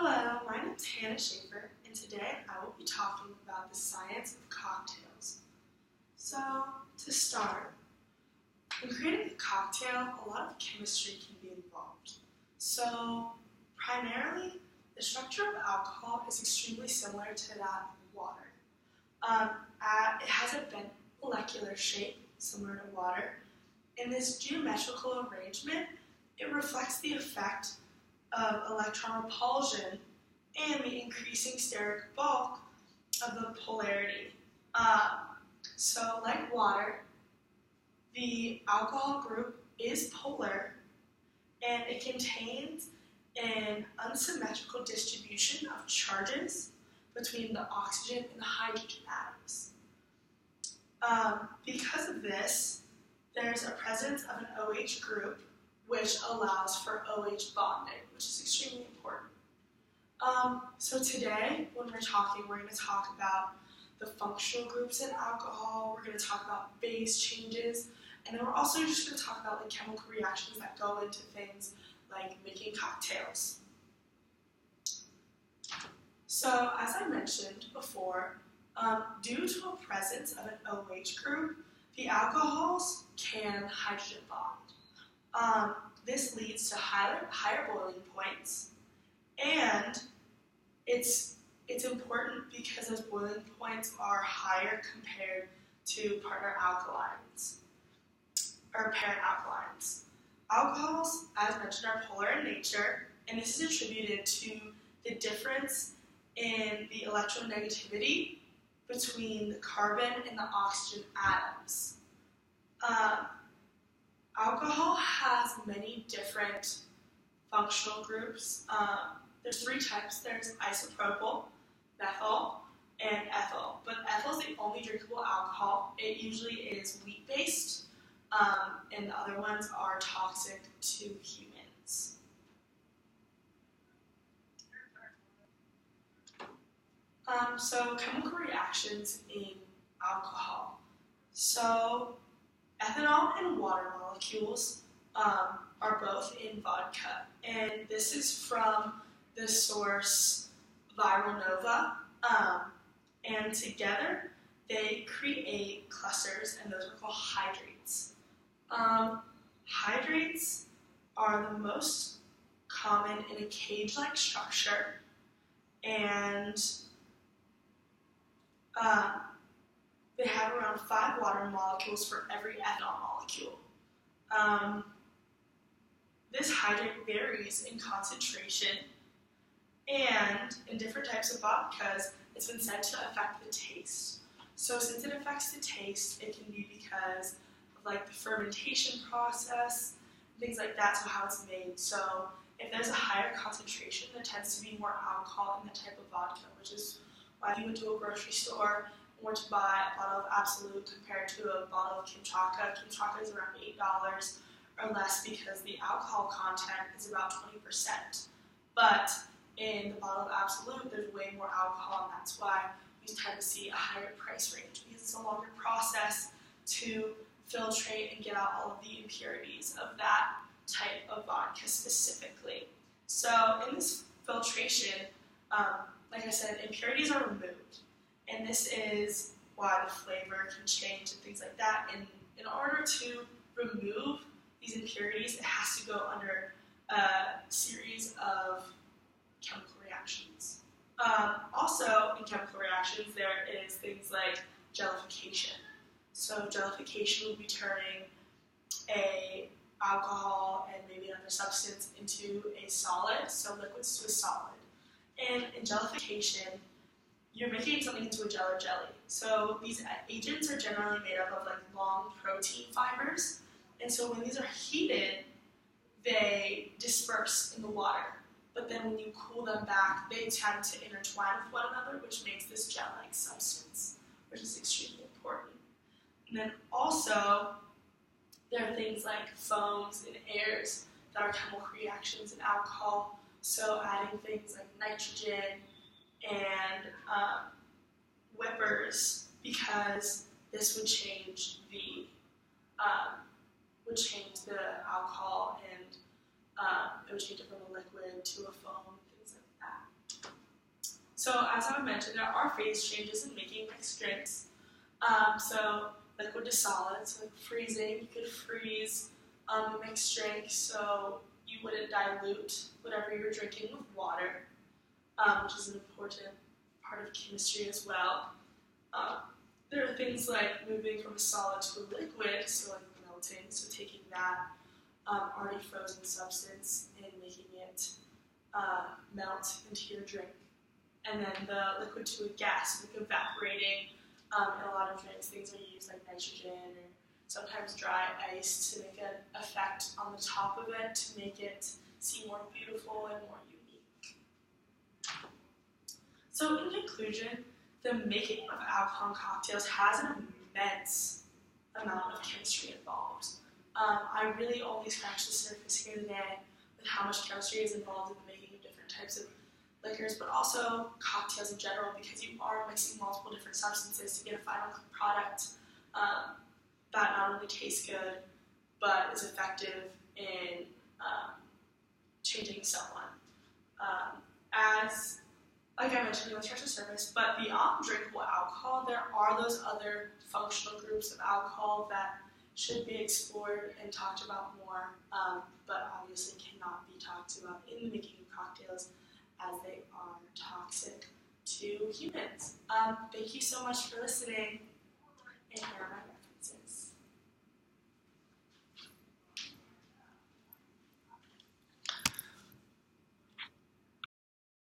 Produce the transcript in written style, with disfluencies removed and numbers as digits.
Hello, my name is Hannah Schaefer, and today I will be talking about the science of cocktails. So, to start, in creating a cocktail, a lot of chemistry can be involved. So, primarily, the structure of alcohol is extremely similar to that of water. It has a bent molecular shape, similar to water. In this geometrical arrangement, it reflects the effect of electron repulsion and the increasing steric bulk of the polarity. So like water, the alcohol group is polar and it contains an unsymmetrical distribution of charges between the oxygen and the hydrogen atoms. Because of this, there's a presence of an OH group which allows for OH bonding, which is extremely important. So today, when we're going to talk about the functional groups in alcohol, we're going to talk about phase changes, and then we're also just going to talk about the chemical reactions that go into things like making cocktails. So, as I mentioned before, due to a presence of an OH group, the alcohols can hydrogen bond. This leads to higher boiling points, and it's important because those boiling points are higher compared to partner alkalines, or parent alkalines. Alcohols, as mentioned, are polar in nature, and this is attributed to the difference in the electronegativity between the carbon and the oxygen atoms. Alcohol has many different functional groups. There's three types. There's isopropyl, methyl, and ethyl. But ethyl is the only drinkable alcohol. It usually is wheat-based, and the other ones are toxic to humans. So chemical reactions in alcohol. So ethanol and water molecules are both in vodka, and this is from the source Viral Nova, and together they create clusters, and those are called hydrates. Hydrates are the most common in a cage-like structure, and they have around 5 water molecules for every ethanol molecule. This hydrate varies in concentration, and in different types of vodkas, it's been said to affect the taste. So since it affects the taste, it can be because of like the fermentation process, things like that, so how it's made. So if there's a higher concentration, there tends to be more alcohol in the type of vodka, which is why if you went to a grocery store and were to buy a bottle of Absolut compared to a bottle of Kimchaka, Kimchaka is around $8 or less because the alcohol content is about 20%. But in the bottle of Absolut, there's way more alcohol, and that's why we tend to see a higher price range because it's a longer process to filtrate and get out all of the impurities of that type of vodka specifically. So in this filtration, like I said, impurities are removed, and this is why the flavor can change and things like that. And in order to remove these impurities, it has to go under a series of chemical reactions. Also, in chemical reactions, there is things like jellification. So jellification will be turning a alcohol and maybe another substance into a solid, so liquids to a solid. And in jellification, you're making something into a gel or jelly. So these agents are generally made up of like long protein fibers, and so when these are heated, they disperse in the water. But then when you cool them back, they tend to intertwine with one another, which makes this gel-like substance, which is extremely important. And then also, there are things like foams and airs that are chemical reactions in alcohol. So adding things like nitrogen and whippers, because this would change the alcohol, and it would change it from a liquid to a foam, things like that. So as I mentioned, there are phase changes in making mixed drinks. So liquid to solid, so like freezing, you could freeze a mixed drink so you wouldn't dilute whatever you're drinking with water, which is an important part of chemistry as well. There are things like moving from a solid to a liquid, so like melting, so taking that already frozen substance and making it melt into your drink. And then the liquid to a gas, like evaporating. In a lot of drinks, things are used like nitrogen or sometimes dry ice to make an effect on the top of it to make it seem more beautiful and more unique. So in conclusion, the making of alcohol cocktails has an immense amount of chemistry involved. I really only scratched the surface here today with how much chemistry is involved in the making of different types of liquors, but also cocktails in general, because you are mixing multiple different substances to get a final product that not only tastes good, but is effective in changing someone. As like I mentioned, we scratched the surface, but beyond drinkable alcohol, there are those other functional groups of alcohol that should be explored and talked about more, but obviously cannot be talked about in the making of cocktails as they are toxic to humans. Thank you so much for listening, and here are my